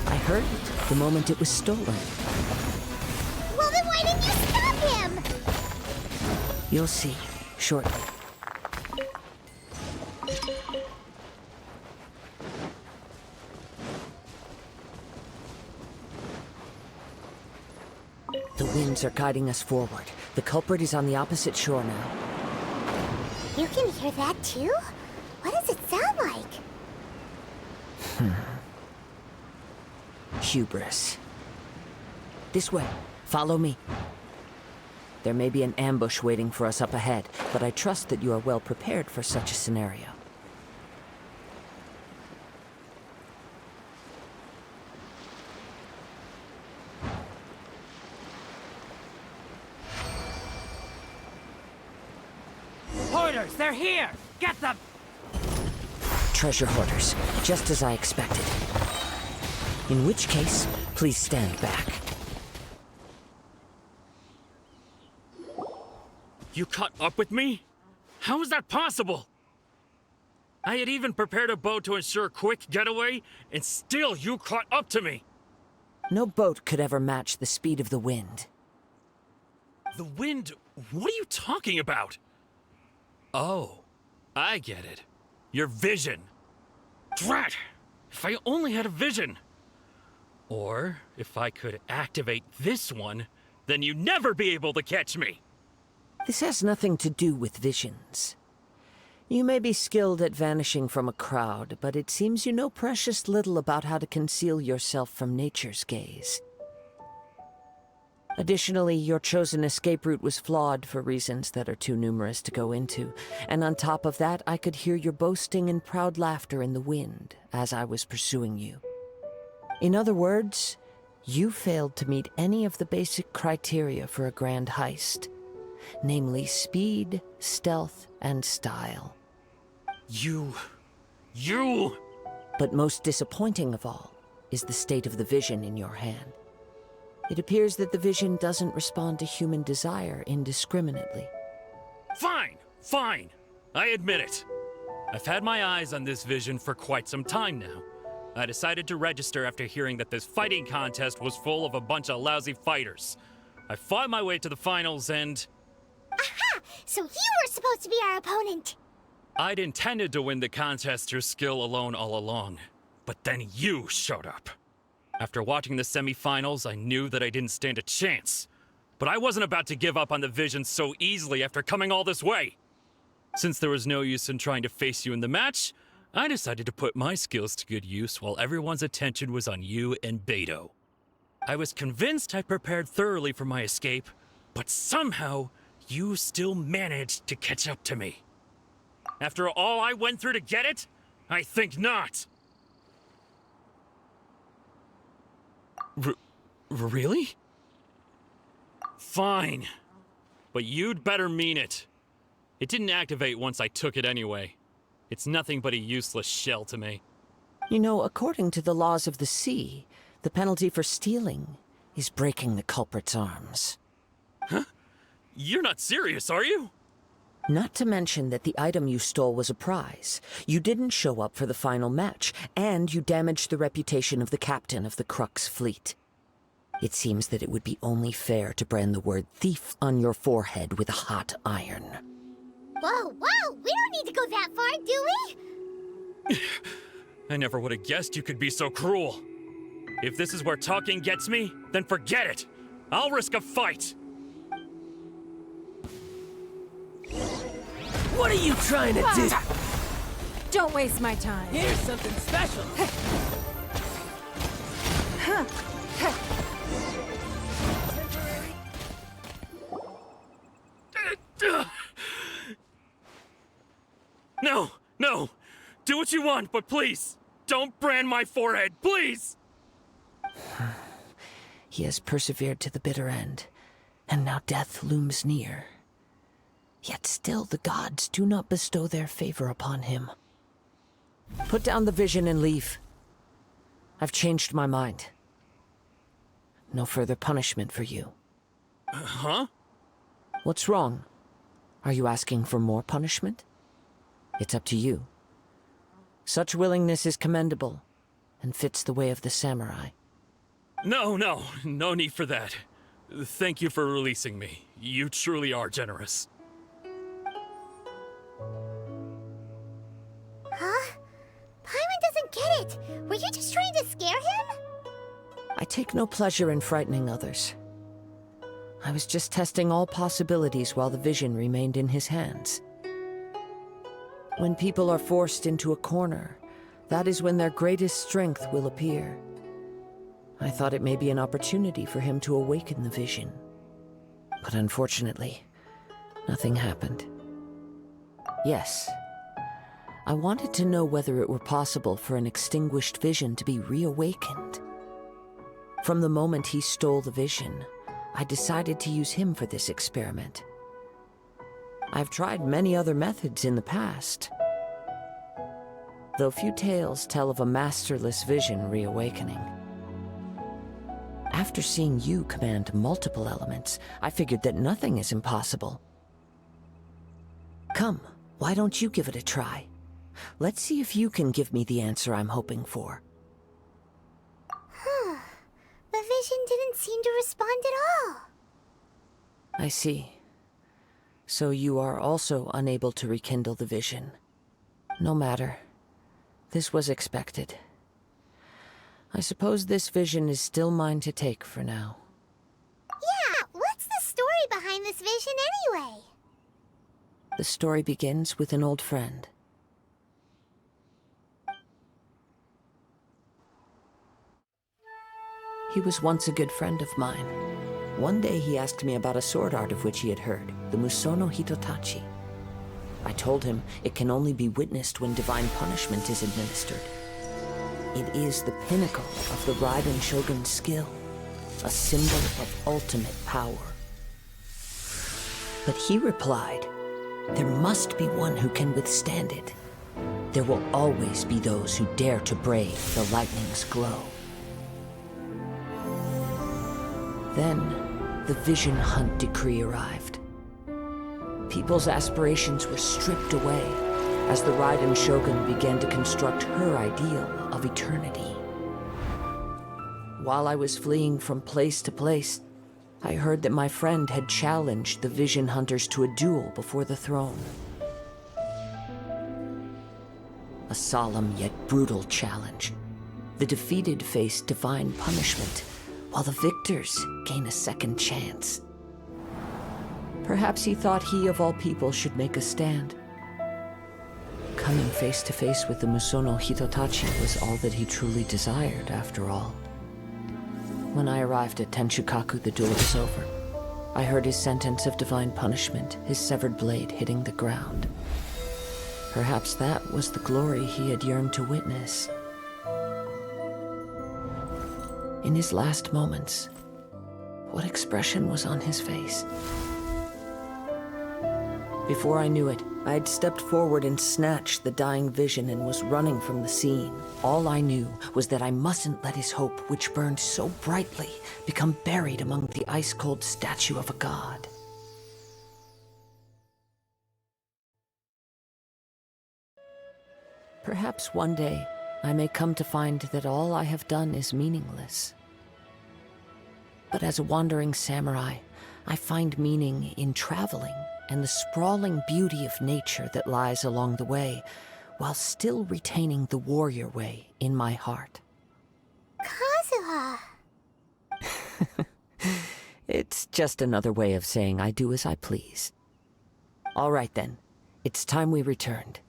I heard it the moment it was stolen. Well, then why didn't you stop him? You'll see shortly. The winds are guiding us forward. The culprit is on the opposite shore now. You can hear that too? What does it sound like? Hubris. This way. Follow me. There may be an ambush waiting for us up ahead, but I trust that you are well prepared for such a scenario. Hoarders, they're here! Get them! Treasure hoarders, just as I expected. In which case, please stand back. You caught up with me? How is that possible? I had even prepared a boat to ensure a quick getaway, and still you caught up to me! No boat could ever match the speed of the wind. The wind? What are you talking about? Oh, I get it. Your vision. Drat! If I only had a vision! Or, if I could activate this one, then you'd never be able to catch me! This has nothing to do with visions. You may be skilled at vanishing from a crowd, but it seems you know precious little about how to conceal yourself from nature's gaze. Additionally, your chosen escape route was flawed for reasons that are too numerous to go into, and on top of that, I could hear your boasting and proud laughter in the wind as I was pursuing you. In other words, you failed to meet any of the basic criteria for a grand heist, namely speed, stealth, and style. You... But most disappointing of all is the state of the vision in your hand. It appears that the vision doesn't respond to human desire indiscriminately. Fine, fine. I admit it. I've had my eyes on this vision for quite some time now. I decided to register after hearing that this fighting contest was full of a bunch of lousy fighters. I fought my way to the finals and... Aha! So you were supposed to be our opponent! I'd intended to win the contest through skill alone all along. But then you showed up. After watching the semi-finals, I knew that I didn't stand a chance. But I wasn't about to give up on the vision so easily after coming all this way. Since there was no use in trying to face you in the match, I decided to put my skills to good use while everyone's attention was on you and Beto. I was convinced I prepared thoroughly for my escape, but somehow you still managed to catch up to me. After all I went through to get it? I think not. Really? Fine. But you'd better mean it. It didn't activate once I took it anyway. It's nothing but a useless shell to me. You know, according to the laws of the sea, the penalty for stealing is breaking the culprit's arms. Huh? You're not serious, are you? Not to mention that the item you stole was a prize. You didn't show up for the final match, and you damaged the reputation of the captain of the Crux fleet. It seems that it would be only fair to brand the word thief on your forehead with a hot iron. Whoa, whoa! We don't need to go that far, do we? I never would have guessed you could be so cruel. If this is where talking gets me, then forget it. I'll risk a fight. What are you trying to do? Don't waste my time. Here's something special. No, no. Do what you want, but please, don't brand my forehead, please! He has persevered to the bitter end, and now death looms near. Yet still the gods do not bestow their favor upon him. Put down the vision and leave. I've changed my mind. No further punishment for you. Huh? What's wrong? Are you asking for more punishment? It's up to you. Such willingness is commendable, and fits the way of the samurai. No need for that. Thank you for releasing me. You truly are generous. Huh? Paimon doesn't get it. Were you just trying to scare him? I take no pleasure in frightening others. I was just testing all possibilities while the vision remained in his hands. When people are forced into a corner, that is when their greatest strength will appear. I thought it may be an opportunity for him to awaken the vision. But unfortunately, nothing happened. Yes, I wanted to know whether it were possible for an extinguished vision to be reawakened. From the moment he stole the vision, I decided to use him for this experiment. I've tried many other methods in the past, though few tales tell of a masterless vision reawakening. After seeing you command multiple elements, I figured that nothing is impossible. Come, why don't you give it a try? Let's see if you can give me the answer I'm hoping for. The vision didn't seem to respond at all. I see. So you are also unable to rekindle the vision. No matter. This was expected. I suppose this vision is still mine to take for now. Yeah, what's the story behind this vision anyway? The story begins with an old friend. He was once a good friend of mine. One day he asked me about a sword art of which he had heard, the Musono Hitotachi. I told him it can only be witnessed when divine punishment is administered. It is the pinnacle of the Raiden Shogun's skill, a symbol of ultimate power. But he replied, there must be one who can withstand it. There will always be those who dare to brave the lightning's glow. Then, the Vision Hunt decree arrived. People's aspirations were stripped away as the Raiden Shogun began to construct her ideal of eternity. While I was fleeing from place to place, I heard that my friend had challenged the Vision Hunters to a duel before the throne. A solemn yet brutal challenge. The defeated face divine punishment, while the victors gain a second chance. Perhaps he thought he of all people should make a stand. coming face to face with the Musono Hitotachi was all that he truly desired, after all. When I arrived at Tenshukaku, the duel was over. I heard his sentence of divine punishment, his severed blade hitting the ground. Perhaps that was the glory he had yearned to witness. In his last moments, what expression was on his face? Before I knew it, I had stepped forward and snatched the dying vision and was running from the scene. All I knew was that I mustn't let his hope, which burned so brightly, become buried among the ice-cold statue of a god. Perhaps one day, I may come to find that all I have done is meaningless. But as a wandering samurai, I find meaning in traveling and the sprawling beauty of nature that lies along the way, while still retaining the warrior way in my heart. Kazuha! It's just another way of saying I do as I please. All right then, it's time we returned.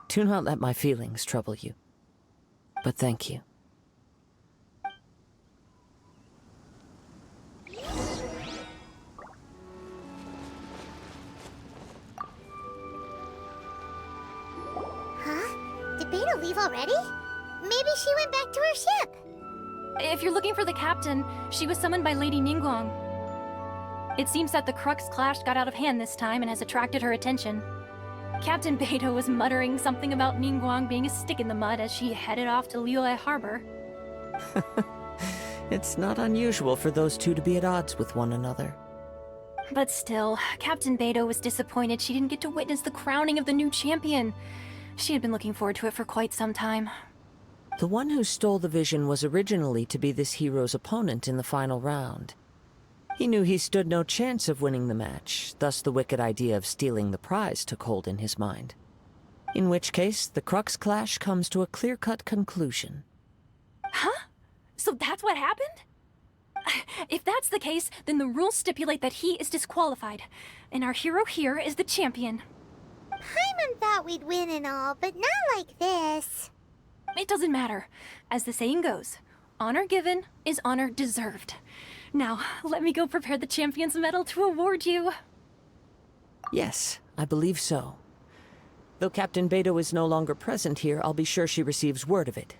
Do not let my feelings trouble you, but thank you. Did Beta leave already? Maybe she went back to her ship. If you're looking for the captain, she was summoned by Lady Ningguang. It seems that the Crux clash got out of hand this time and has attracted her attention. Captain Beidou was muttering something about Ningguang being a stick in the mud as she headed off to Liyue Harbor. It's not unusual for those two to be at odds with one another. But still, Captain Beidou was disappointed she didn't get to witness the crowning of the new champion. She had been looking forward to it for quite some time. The one who stole the vision was originally to be this hero's opponent in the final round. He knew he stood no chance of winning the match, thus the wicked idea of stealing the prize took hold in his mind. In which case, the Crux clash comes to a clear-cut conclusion. Huh? So that's what happened? If that's the case, then the rules stipulate that he is disqualified, and our hero here is the champion. Paimon thought we'd win and all, but not like this. It doesn't matter. As the saying goes, honor given is honor deserved. Now, let me go prepare the champion's medal to award you. Yes, I believe so. Though Captain Beidou is no longer present here, I'll be sure she receives word of it.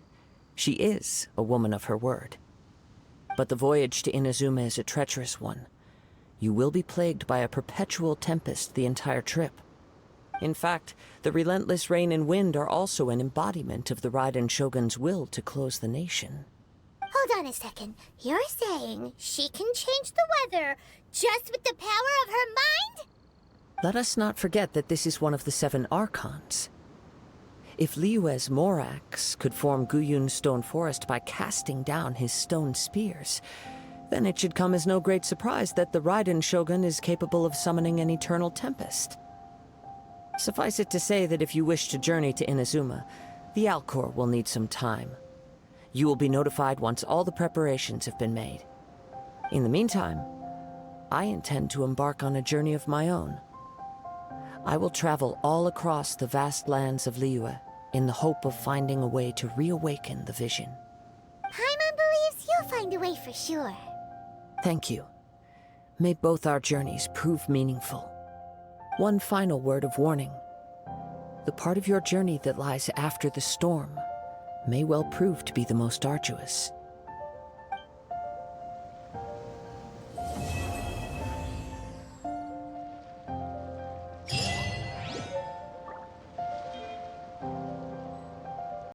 She is a woman of her word. But the voyage to Inazuma is a treacherous one. You will be plagued by a perpetual tempest the entire trip. In fact, the relentless rain and wind are also an embodiment of the Raiden Shogun's will to close the nation. Hold on a second. You're saying she can change the weather just with the power of her mind? Let us not forget that this is one of the 7 Archons. If Liyue's Morax could form Guyun's stone forest by casting down his stone spears, then it should come as no great surprise that the Raiden Shogun is capable of summoning an eternal tempest. Suffice it to say that if you wish to journey to Inazuma, the Alcor will need some time. You will be notified once all the preparations have been made. In the meantime, I intend to embark on a journey of my own. I will travel all across the vast lands of Liyue in the hope of finding a way to reawaken the vision. Paimon believes you'll find a way for sure. Thank you. May both our journeys prove meaningful. One final word of warning. The part of your journey that lies after the storm may well prove to be the most arduous.